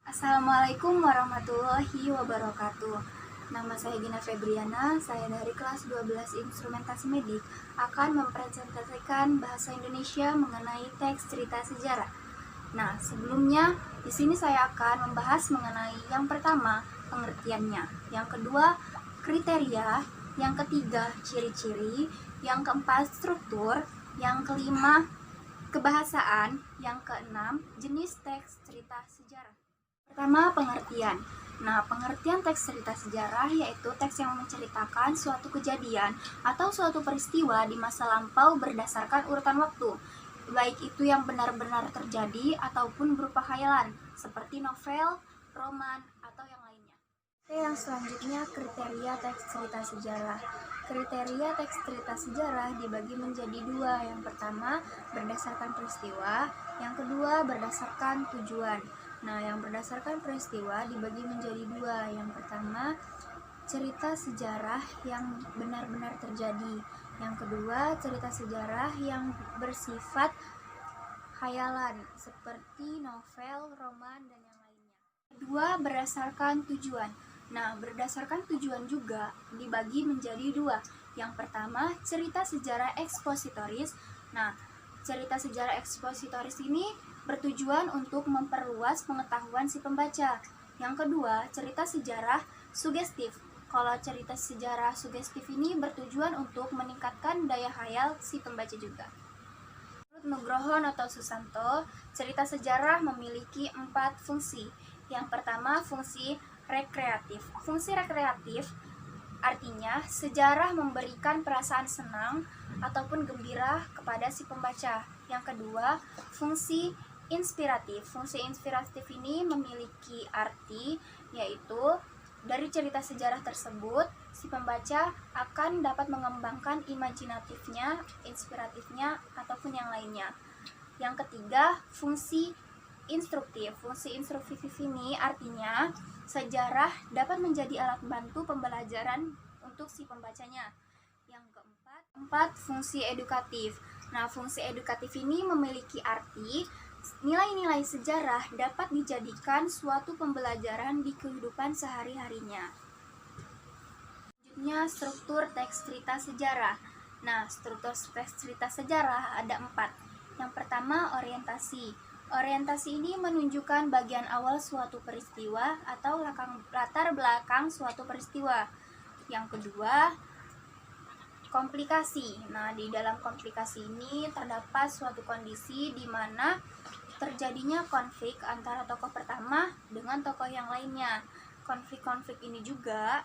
Assalamualaikum warahmatullahi wabarakatuh. Nama saya Gina Febriana, saya dari kelas 12 Instrumentasi Medik akan mempresentasikan bahasa Indonesia mengenai teks cerita sejarah. Nah, sebelumnya di sini saya akan membahas mengenai yang pertama, pengertiannya, yang kedua, kriteria, yang ketiga, ciri-ciri, yang keempat, struktur, yang kelima, kebahasaan, yang keenam, jenis teks cerita sejarah. Pertama, pengertian. Nah, pengertian teks cerita sejarah yaitu teks yang menceritakan suatu kejadian atau suatu peristiwa di masa lampau berdasarkan urutan waktu, baik itu yang benar-benar terjadi ataupun berupa khayalan, seperti novel, roman, atau yang lainnya. Oke, yang selanjutnya kriteria teks cerita sejarah. Kriteria teks cerita sejarah dibagi menjadi dua. Yang pertama, berdasarkan peristiwa. Yang kedua, berdasarkan tujuan. Nah, yang berdasarkan peristiwa dibagi menjadi dua. Yang pertama, cerita sejarah yang benar-benar terjadi. Yang kedua, cerita sejarah yang bersifat khayalan, seperti novel, roman, dan yang lainnya. Kedua, berdasarkan tujuan. Nah, berdasarkan tujuan juga dibagi menjadi dua. Yang pertama, cerita sejarah ekspositoris. Nah, cerita sejarah ekspositoris ini bertujuan untuk memperluas pengetahuan si pembaca. Yang kedua, cerita sejarah sugestif. Kalau cerita sejarah sugestif ini bertujuan untuk meningkatkan daya khayal si pembaca juga. Menurut Nugroho Noto Susanto, cerita sejarah memiliki 4 fungsi. Yang pertama, fungsi rekreatif. Fungsi rekreatif artinya sejarah memberikan perasaan senang ataupun gembira kepada si pembaca. Yang kedua, fungsi inspiratif. Fungsi inspiratif ini memiliki arti yaitu dari cerita sejarah tersebut si pembaca akan dapat mengembangkan imajinatifnya, inspiratifnya, ataupun yang lainnya. Yang ketiga, fungsi instruktif. Fungsi instruktif ini artinya sejarah dapat menjadi alat bantu pembelajaran untuk si pembacanya. Yang keempat, fungsi edukatif. Nah, fungsi edukatif ini memiliki arti nilai-nilai sejarah dapat dijadikan suatu pembelajaran di kehidupan sehari-harinya. Selanjutnya, struktur teks cerita sejarah. Nah, struktur teks cerita sejarah ada 4. Yang pertama, orientasi. Orientasi ini menunjukkan bagian awal suatu peristiwa atau latar belakang suatu peristiwa. Yang kedua, komplikasi. Nah, di dalam komplikasi ini terdapat suatu kondisi di mana terjadinya konflik antara tokoh pertama dengan tokoh yang lainnya. Konflik-konflik ini juga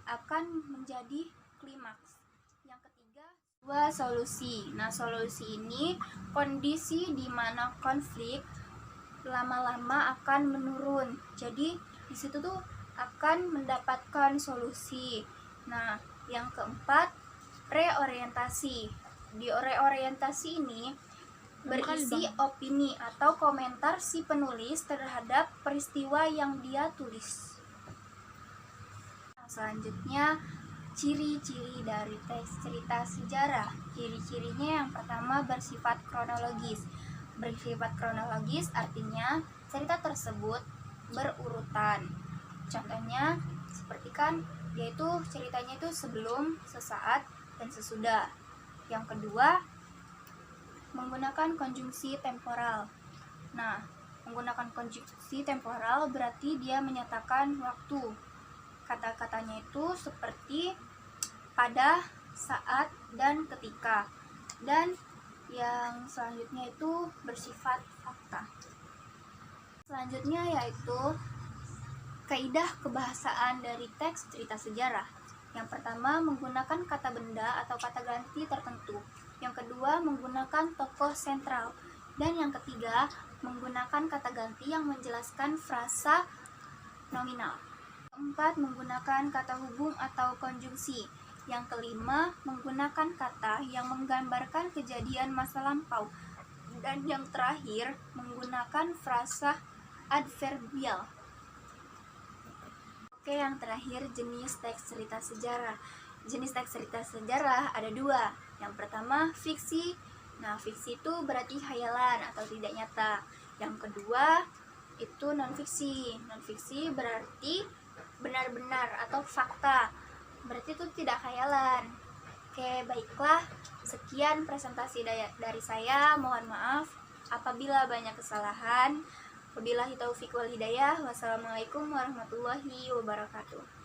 akan menjadi klimaks. Yang ketiga, solusi. Nah, solusi ini kondisi di mana konflik lama-lama akan menurun. Jadi di situ tuh akan mendapatkan solusi. Nah, yang keempat, reorientasi. Di reorientasi ini berisi opini atau komentar si penulis terhadap peristiwa yang dia tulis. Selanjutnya, ciri-ciri dari teks cerita sejarah. Ciri-cirinya yang pertama bersifat kronologis. Bersifat kronologis artinya cerita tersebut berurutan. Contohnya seperti kan, yaitu ceritanya itu sebelum, sesaat, dan sesudah. Yang kedua, menggunakan konjungsi temporal. Nah, menggunakan konjungsi temporal berarti dia menyatakan waktu. Kata-katanya itu seperti pada, saat, dan ketika. Dan yang selanjutnya itu bersifat fakta. Selanjutnya yaitu kaidah kebahasaan dari teks cerita sejarah. Yang pertama, menggunakan kata benda atau kata ganti tertentu. Yang kedua, menggunakan tokoh sentral. Dan yang ketiga, menggunakan kata ganti yang menjelaskan frasa nominal. Keempat, menggunakan kata hubung atau konjungsi. Yang kelima, menggunakan kata yang menggambarkan kejadian masa lampau. Dan yang terakhir, menggunakan frasa adverbial. Oke, yang terakhir jenis teks cerita sejarah. Jenis teks cerita sejarah ada 2. Yang pertama, fiksi. Nah, fiksi itu berarti khayalan atau tidak nyata. Yang kedua, itu non-fiksi. Non-fiksi berarti benar-benar atau fakta, berarti itu tidak khayalan. Oke, baiklah, sekian presentasi dari saya. Mohon maaf apabila banyak kesalahan. Wabillahi taufiq wal hidayah. Wassalamualaikum warahmatullahi wabarakatuh.